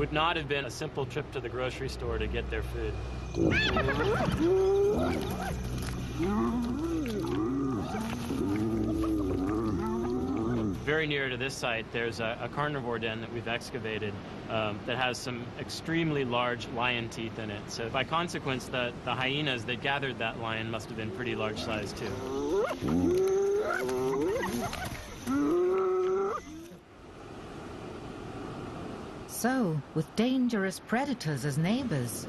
would not have been a simple trip to the grocery store to get their food. Very near to this site, there's a carnivore den that we've excavated that has some extremely large lion teeth in it. So by consequence, the hyenas that gathered that lion must have been pretty large size too. So, with dangerous predators as neighbors,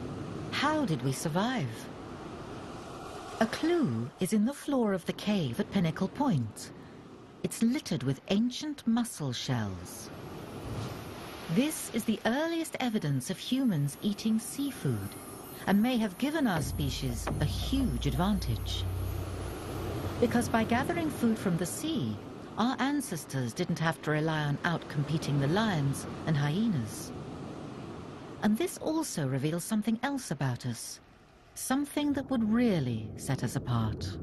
how did we survive? A clue is in the floor of the cave at Pinnacle Point. It's littered with ancient mussel shells. This is the earliest evidence of humans eating seafood and may have given our species a huge advantage. Because by gathering food from the sea, our ancestors didn't have to rely on outcompeting the lions and hyenas. And this also reveals something else about us, something that would really set us apart.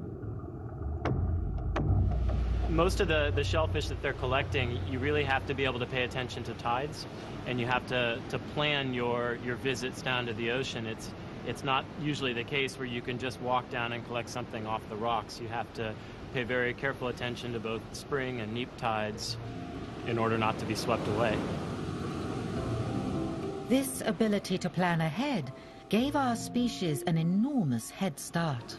Most of the shellfish that they're collecting, you really have to be able to pay attention to tides, and you have to plan your visits down to the ocean. It's not usually the case where you can just walk down and collect something off the rocks. You have to pay very careful attention to both spring and neap tides in order not to be swept away. This ability to plan ahead gave our species an enormous head start.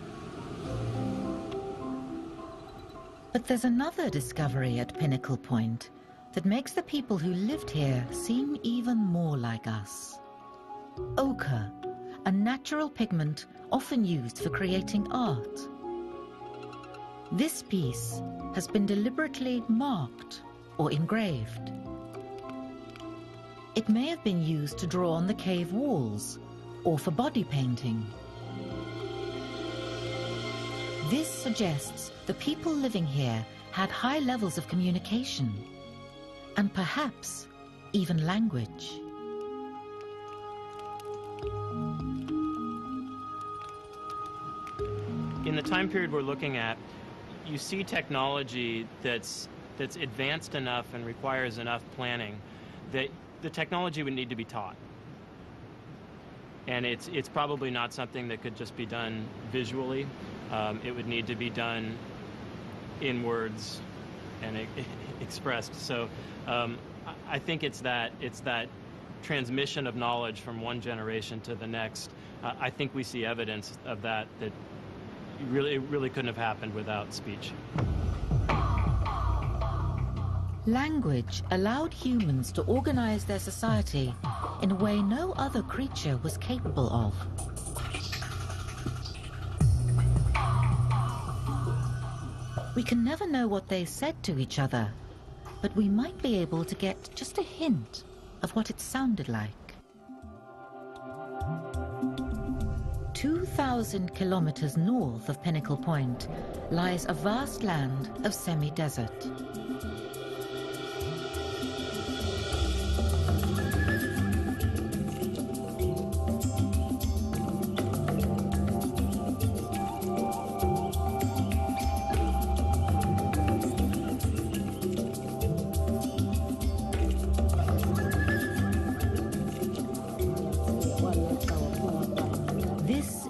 But there's another discovery at Pinnacle Point that makes the people who lived here seem even more like us. Ochre, a natural pigment often used for creating art. This piece has been deliberately marked or engraved. It may have been used to draw on the cave walls or for body painting. This suggests the people living here had high levels of communication and perhaps even language. In the time period we're looking at, you see technology that's advanced enough and requires enough planning that the technology would need to be taught. And it's probably not something that could just be done visually. It would need to be done in words and expressed. So I think it's that transmission of knowledge from one generation to the next. I think we see evidence of that it really couldn't have happened without speech. Language allowed humans to organize their society in a way no other creature was capable of. We can never know what they said to each other, but we might be able to get just a hint of what it sounded like. 2,000 kilometers north of Pinnacle Point lies a vast land of semi-desert.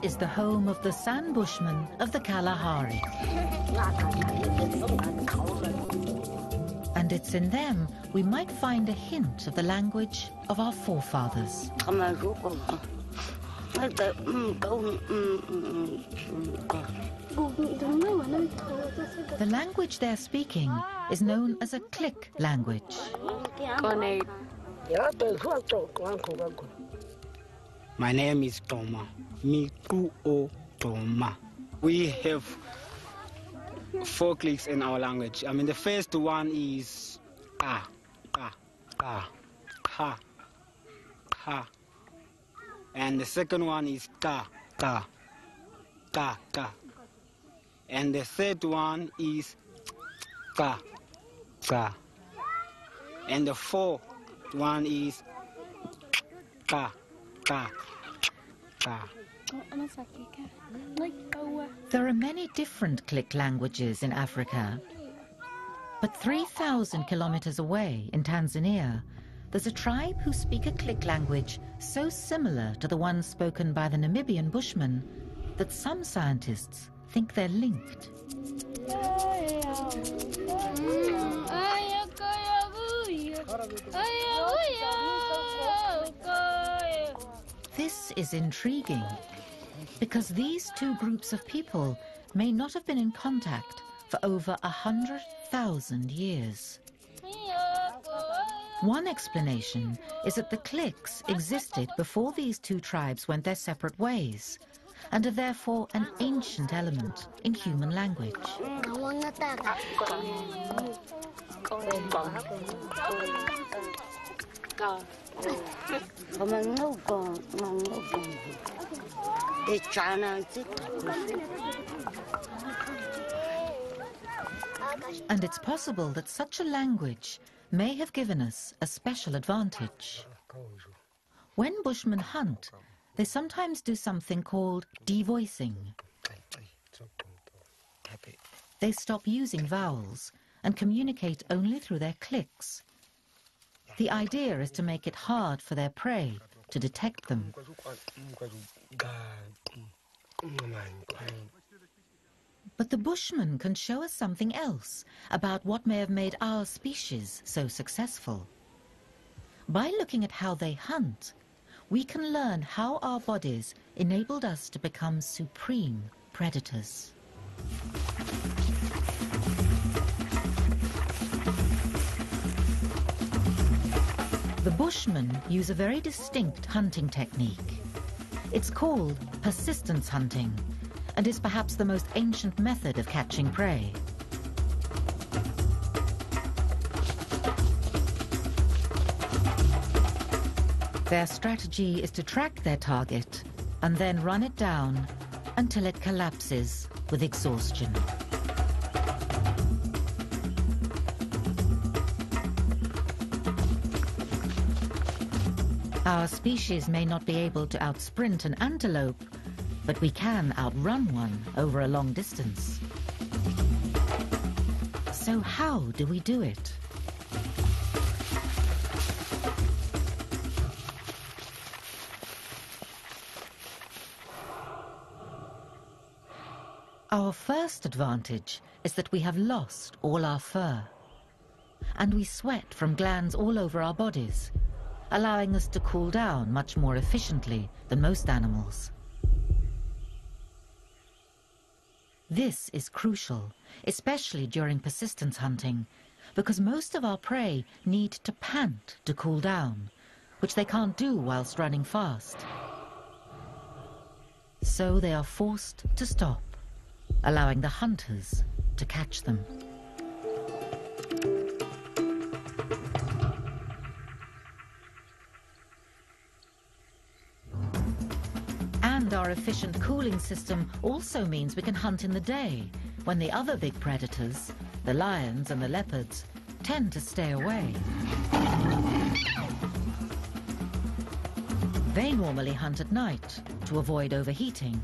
Is the home of the San Bushmen of the Kalahari. And it's in them we might find a hint of the language of our forefathers. The language they're speaking is known as a click language. My name is Toma. Miku-o Toma. We have 4 clicks in our language. I mean, the first one is ka, ka, ka, ha, ha. And the second one is ka, ka, ka, ka. And the third one is ka, ka. And the fourth one is ka, ka, ka. There are many different click languages in Africa, but 3,000 kilometers away in Tanzania, there's a tribe who speak a Click language so similar to the one spoken by the Namibian Bushmen that some scientists think they're linked. This is intriguing, because these two groups of people may not have been in contact for over 100,000 years. One explanation is that the Clicks existed before these two tribes went their separate ways, and are therefore an ancient element in human language. And it's possible that such a language may have given us a special advantage. When Bushmen hunt, they sometimes do something called devoicing. They stop using vowels and communicate only through their clicks. The idea is to make it hard for their prey to detect them. But the Bushmen can show us something else about what may have made our species so successful. By looking at how they hunt, we can learn how our bodies enabled us to become supreme predators. The Bushmen use a very distinct hunting technique. It's called persistence hunting, and is perhaps the most ancient method of catching prey. Their strategy is to track their target and then run it down until it collapses with exhaustion. Our species may not be able to outsprint an antelope, but we can outrun one over a long distance. So how do we do it? Our first advantage is that we have lost all our fur, and we sweat from glands all over our bodies, allowing us to cool down much more efficiently than most animals. This is crucial, especially during persistence hunting, because most of our prey need to pant to cool down, which they can't do whilst running fast. So they are forced to stop, allowing the hunters to catch them. And our efficient cooling system also means we can hunt in the day, when the other big predators, the lions and the leopards, tend to stay away. They normally hunt at night to avoid overheating.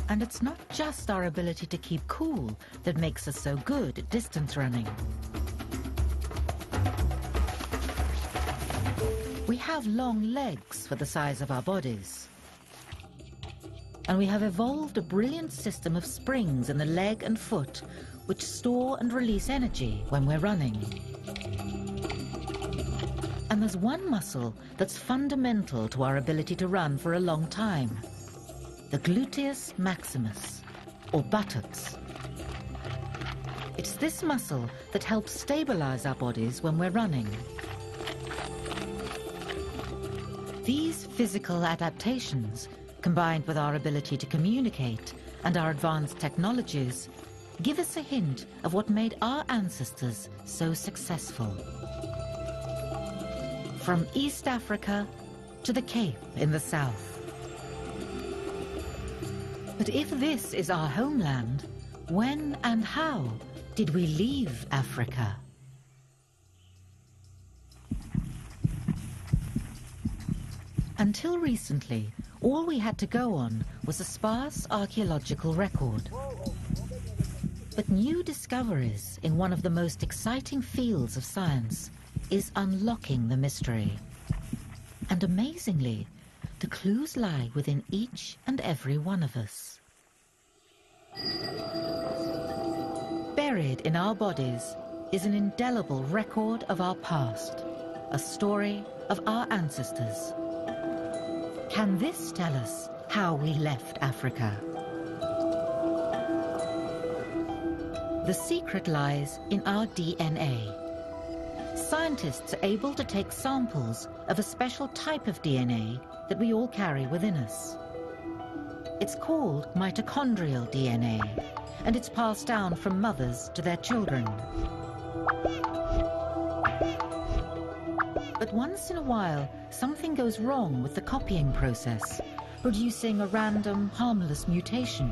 And it's not just our ability to keep cool that makes us so good at distance running. We have long legs for the size of our bodies. And we have evolved a brilliant system of springs in the leg and foot which store and release energy when we're running. And there's one muscle that's fundamental to our ability to run for a long time: the gluteus maximus, or buttocks. It's this muscle that helps stabilize our bodies when we're running. These physical adaptations, combined with our ability to communicate and our advanced technologies, give us a hint of what made our ancestors so successful. From East Africa to the Cape in the south. But if this is our homeland, when and how did we leave Africa? Until recently, all we had to go on was a sparse archaeological record. But new discoveries in one of the most exciting fields of science is unlocking the mystery. And amazingly, the clues lie within each and every one of us. Buried in our bodies is an indelible record of our past, a story of our ancestors. Can this tell us how we left Africa? The secret lies in our DNA. Scientists are able to take samples of a special type of DNA that we all carry within us. It's called mitochondrial DNA, and it's passed down from mothers to their children. But once in a while, something goes wrong with the copying process, producing a random, harmless mutation.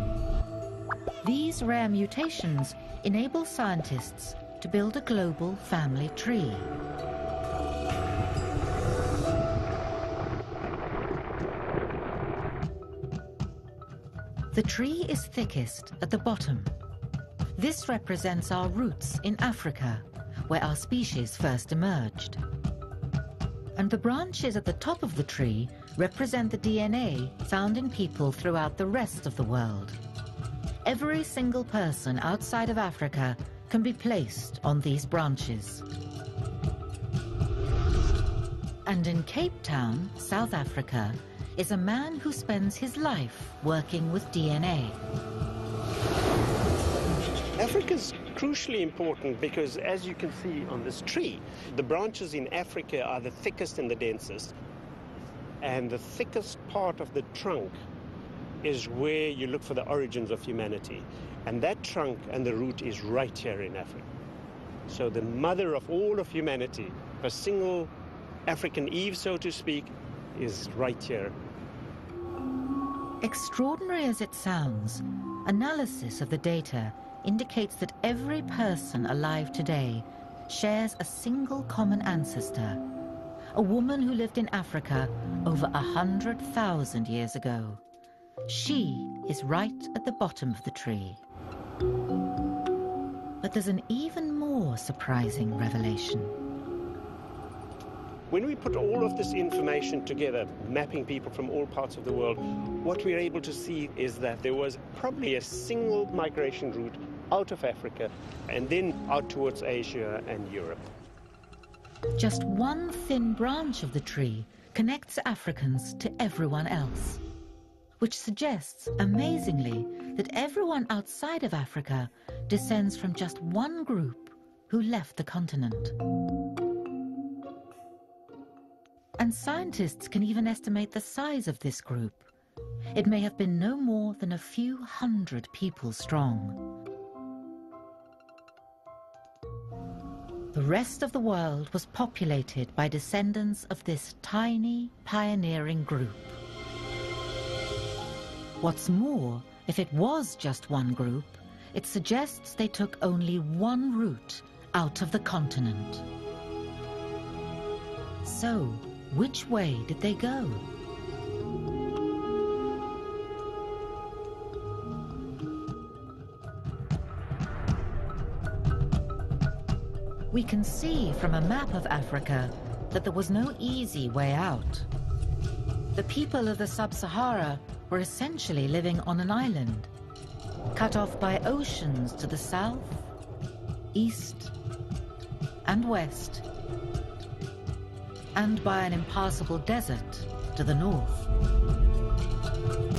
These rare mutations enable scientists to build a global family tree. The tree is thickest at the bottom. This represents our roots in Africa, where our species first emerged. And the branches at the top of the tree represent the DNA found in people throughout the rest of the world. Every single person outside of Africa can be placed on these branches. And in Cape Town, South Africa, is a man who spends his life working with DNA. Africa's crucially important because, as you can see on this tree, the branches in Africa are the thickest and the densest. And the thickest part of the trunk is where you look for the origins of humanity. And that trunk and the root is right here in Africa. So the mother of all of humanity, a single African Eve, so to speak, is right here. Extraordinary as it sounds, analysis of the data indicates that every person alive today shares a single common ancestor, a woman who lived in Africa over 100,000 years ago. She is right at the bottom of the tree. But there's an even more surprising revelation. When we put all of this information together, mapping people from all parts of the world, what we're able to see is that there was probably a single migration route out of Africa and then out towards Asia and Europe. Just one thin branch of the tree connects Africans to everyone else, which suggests, amazingly, that everyone outside of Africa descends from just one group who left the continent. And scientists can even estimate the size of this group. It may have been no more than a few hundred people strong. The rest of the world was populated by descendants of this tiny, pioneering group. What's more, if it was just one group, it suggests they took only one route out of the continent. So, which way did they go? We can see from a map of Africa that there was no easy way out. The people of the Sub-Sahara were essentially living on an island, cut off by oceans to the south, east, and west, and by an impassable desert to the north.